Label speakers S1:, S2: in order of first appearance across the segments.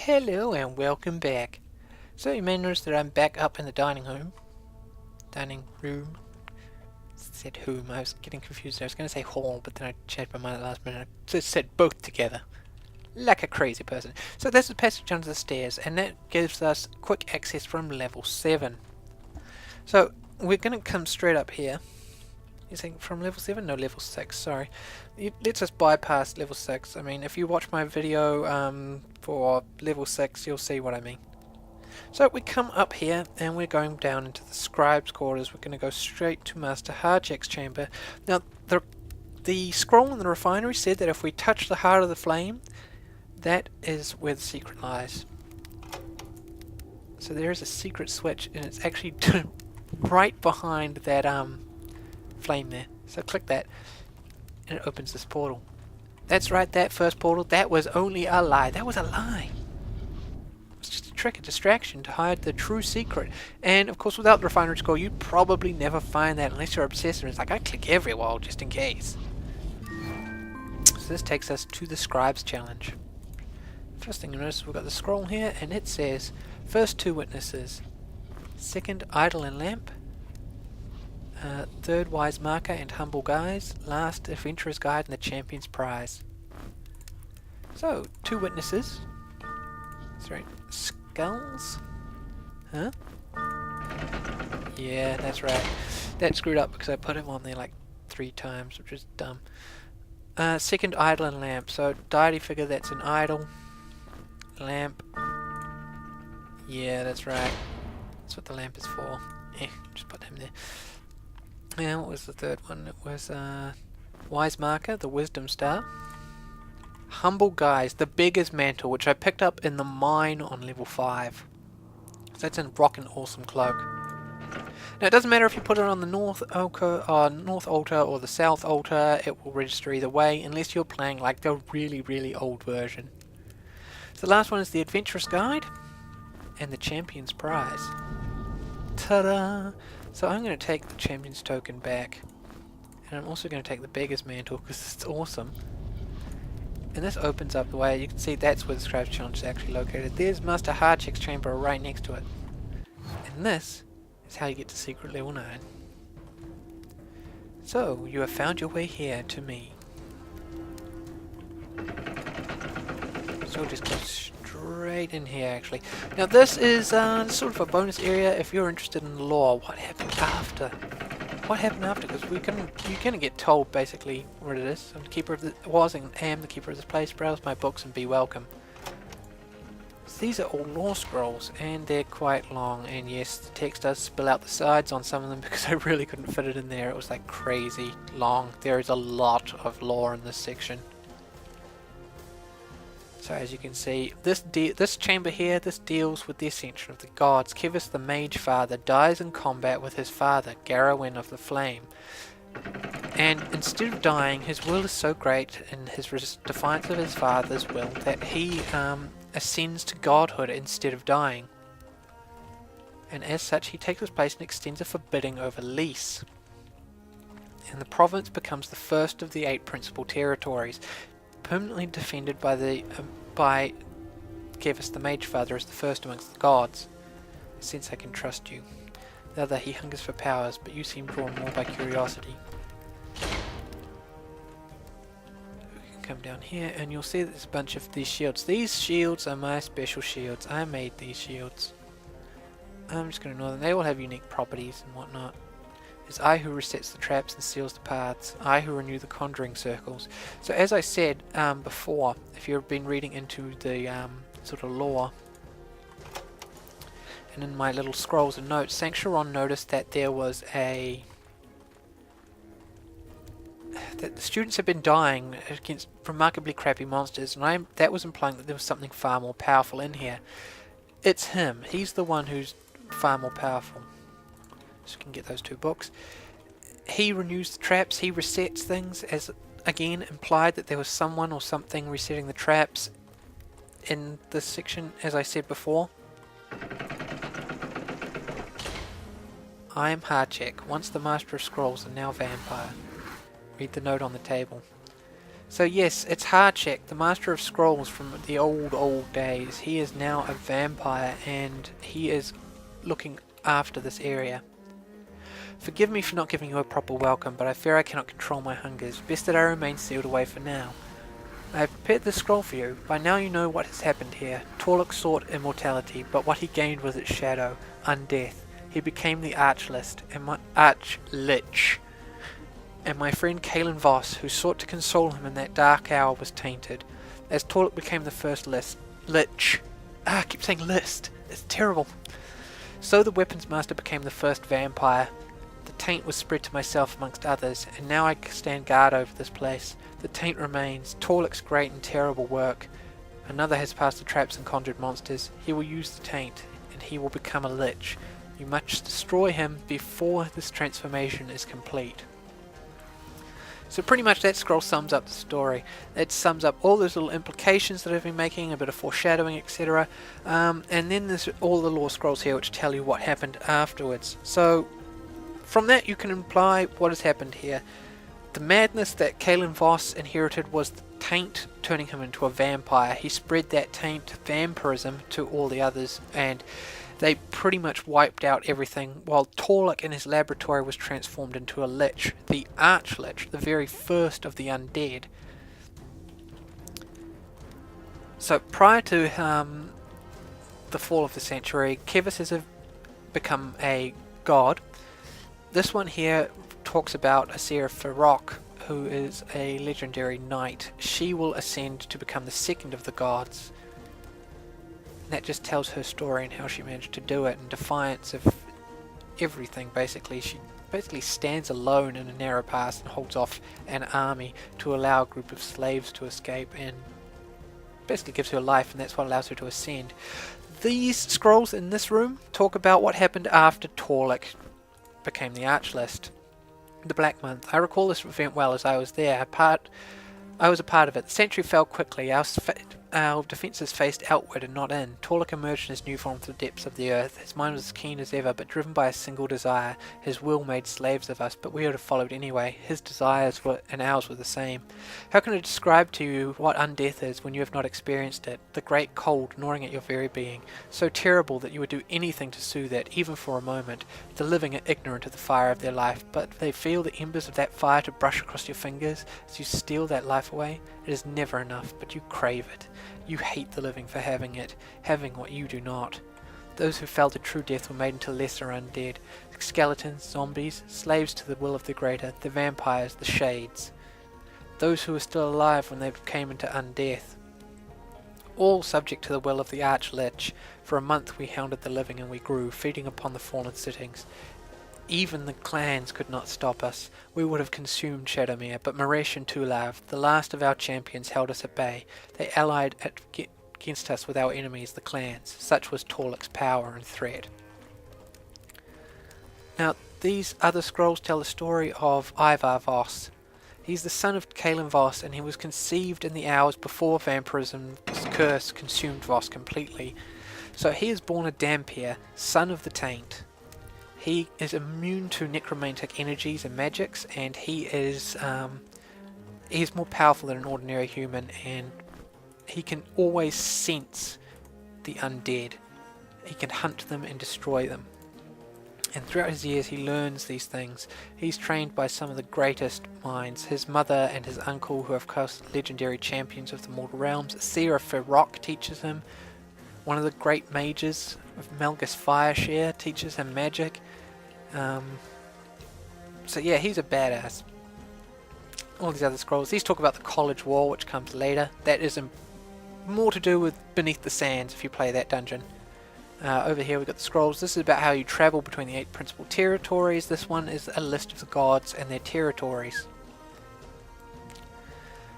S1: Hello and welcome back. So you may notice that I'm back up in the dining room. Said whom, I was getting confused. I was going to say hall, but then I changed my mind at the last minute. So I said both together. Like a crazy person. So this is passage under the stairs, and that gives us quick access from level 7. So we're going to come straight up here. You think from level 7? No, level 6, sorry. It lets us bypass level 6. I mean, if you watch my video for level 6, you'll see what I mean. So we come up here, and we're going down into the scribe's quarters. We're going to go straight to Master Harchecks Chamber. Now, the scroll in the refinery said that if we touch the heart of the flame, that is where the secret lies. So there is a secret switch, and it's actually right behind that flame there. So click that and it opens this portal. That's right, that first portal, that was only a lie. That was a lie. It was just a trick, a distraction to hide the true secret. And of course, without the refinery scroll, you'd probably never find that unless you're obsessed and it's like, I click every wall just in case. So this takes us to the scribe's challenge. First thing you notice, we've got the scroll here and it says first 2 witnesses, second idol and lamp, third wise marker and humble guise, last adventurer's guide and the champion's prize. So 2 witnesses. Sorry, skulls? Huh? Yeah, that's right. That screwed up because I put him on there like 3 times, which is dumb. Second idol and lamp. So deity figure, that's an idol. Lamp. Yeah, that's right. That's what the lamp is for. Just put him there. And what was the third one? It was wise marker, the wisdom star. Humble guise, the beggar's mantle, which I picked up in the mine on level 5. So that's in rock and awesome cloak. Now it doesn't matter if you put it on the north altar or the south altar, it will register either way, unless you're playing like the really, really old version. So the last one is the adventurous guide and the champion's prize. Ta-da! So I'm going to take the champion's token back, and I'm also going to take the beggar's mantle because it's awesome. And this opens up the way. You can see that's where the scribe's challenge is actually located. There's Master Harchecks Chamber right next to it. And this is how you get to secret level 9. So you have found your way here to me. So we'll just go straight in here actually. Now this is sort of a bonus area if you're interested in the lore. What happened after? What happened after? Because you're gonna get told basically what it is. I'm the keeper of am the keeper of this place. Browse my books and be welcome. So these are all lore scrolls and they're quite long. And yes, the text does spill out the sides on some of them because I really couldn't fit it in there. It was like crazy long. There is a lot of lore in this section. So as you can see, this chamber here, this deals with the ascension of the gods. Kevis the Mage Father dies in combat with his father, Garrowin of the Flame. And instead of dying, his will is so great in his defiance of his father's will that he ascends to godhood instead of dying. And as such, he takes his place and extends a forbidding over Lys. And the province becomes the first of the 8 principal territories, permanently defended by Kevis the Mage Father as the first amongst the gods. Since I can trust you. The other, he hungers for powers, but you seem drawn more by curiosity. We can come down here and you'll see that there's a bunch of these shields. These shields are my special shields. I made these shields. I'm just going to ignore them. They all have unique properties and whatnot. It's I who resets the traps and seals the paths. I who renew the conjuring circles. So as I said before, if you've been reading into the sort of lore, and in my little scrolls and notes, Sancturon noticed that there was that the students have been dying against remarkably crappy monsters, and that was implying that there was something far more powerful in here. It's him. He's the one who's far more powerful. So we can get those 2 books. He renews the traps, he resets things, as again implied that there was someone or something resetting the traps in this section, as I said before. I am Harcheck, once the Master of Scrolls and now Vampire. Read the note on the table. So yes, it's Harcheck, the Master of Scrolls from the old days. He is now a vampire and he is looking after this area. Forgive me for not giving you a proper welcome, but I fear I cannot control my hungers. Best that I remain sealed away for now. I have prepared this scroll for you. By now you know what has happened here. Torluk sought immortality, but what he gained was its shadow, undeath. He became the Archlich, and my friend Kalen Voss, who sought to console him in that dark hour, was tainted. As Torluk became the first Lich. I keep saying list. It's terrible. So the weapons master became the first vampire. The taint was spread to myself amongst others, and now I stand guard over this place. The taint remains, Torluk's great and terrible work. Another has passed the traps and conjured monsters. He will use the taint, and he will become a lich. You must destroy him before this transformation is complete. So pretty much that scroll sums up the story. It sums up all those little implications that I've been making, a bit of foreshadowing, etc. And then there's all the lore scrolls here which tell you what happened afterwards. So from that you can imply what has happened here. The madness that Kalen Voss inherited was the taint turning him into a vampire. He spread that taint vampirism to all the others, and they pretty much wiped out everything, while Torluk in his laboratory was transformed into a lich, the Archlich, the very first of the undead. So prior to the fall of the century, Kevis has become a god. This one here talks about Asira Farok, who is a legendary knight. She will ascend to become the second of the gods. That just tells her story and how she managed to do it in defiance of everything. Basically, she stands alone in a narrow pass and holds off an army to allow a group of slaves to escape, and basically gives her life, and that's what allows her to ascend. These scrolls in this room talk about what happened after Torluk became the Archlich. The Black Month. I recall this event well, as I was there. I was a part of it. The century fell quickly. Our defences faced outward and not in. Torluk emerged in his new form from the depths of the earth. His mind was as keen as ever, but driven by a single desire. His will made slaves of us, but we would have followed anyway. His desires and ours were the same. How can I describe to you what undeath is when you have not experienced it? The great cold gnawing at your very being, so terrible that you would do anything to soothe it, even for a moment. The living are ignorant of the fire of their life, but they feel the embers of that fire to brush across your fingers as you steal that life away. It is never enough, but you crave it. You hate the living for having it, having what you do not. Those who fell to true death were made into lesser undead. Skeletons, zombies, slaves to the will of the greater, the vampires, the shades. Those who were still alive when they came into undeath. All subject to the will of the Archlich. For a month we hounded the living and we grew, feeding upon the fallen sittings. Even the clans could not stop us. We would have consumed Shadowmere, but Maresh and Tulav, the last of our champions, held us at bay. They allied against us with our enemies, the clans. Such was Torluk's power and threat. Now, these other scrolls tell the story of Ivar Voss. He's the son of Kalen Voss, and he was conceived in the hours before vampirism's curse consumed Voss completely. So he is born a Dhampir, son of the Taint. He is immune to necromantic energies and magics, and he is more powerful than an ordinary human, and he can always sense the undead. He can hunt them and destroy them. And throughout his years he learns these things. He's trained by some of the greatest minds. His mother and his uncle, who are of course legendary champions of the mortal realms. Asira Farok teaches him. One of the great mages of Melgus Fireshare teaches him magic. So yeah, he's a badass. All these other scrolls. These talk about the College War, which comes later. That is more to do with Beneath the Sands if you play that dungeon. Over here we've got the scrolls. This is about how you travel between the 8 principal territories. This one is a list of the gods and their territories.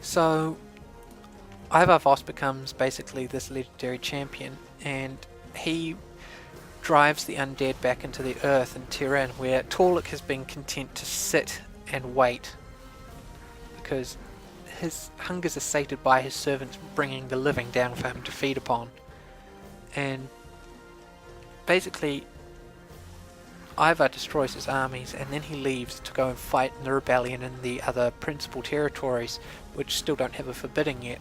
S1: So Ivar Voss becomes basically this legendary champion, and he drives the undead back into the earth in Tiran, where Torluk has been content to sit and wait, because his hungers are sated by his servants bringing the living down for him to feed upon. And basically Ivar destroys his armies, and then he leaves to go and fight in the rebellion in the other principal territories. which still don't have a forbidding yet.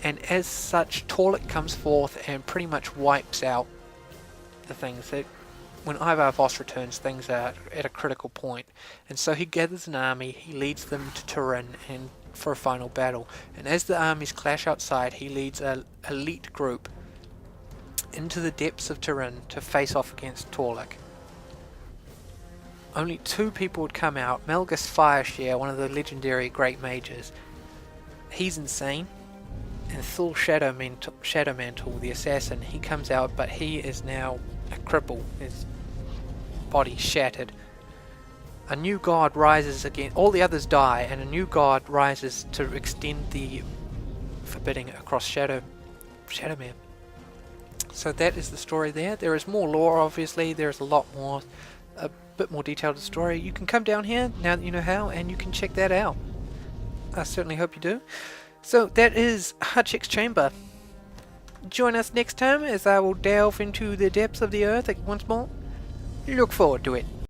S1: And as such, Torlik comes forth and pretty much wipes out the things. That when Ivar Voss returns, things are at a critical point, and so he gathers an army, he leads them to Turin and for a final battle. And as the armies clash outside, he leads an elite group into the depths of Turin to face off against Torlik. Only 2 people would come out. Melgus Fireshare, one of the legendary great mages, he's insane. And Thul Shadowmantle, the assassin, he comes out, but he is now a cripple, his body shattered. A new god rises again, all the others die, and a new god rises to extend the forbidding across Shadowmere. So that is the story there. There is more lore, obviously, there is a lot more, a bit more detailed story. You can come down here, now that you know how, and you can check that out. I certainly hope you do. So that is Harchecks Chamber. Join us next time as I will delve into the depths of the earth once more. Look forward to it.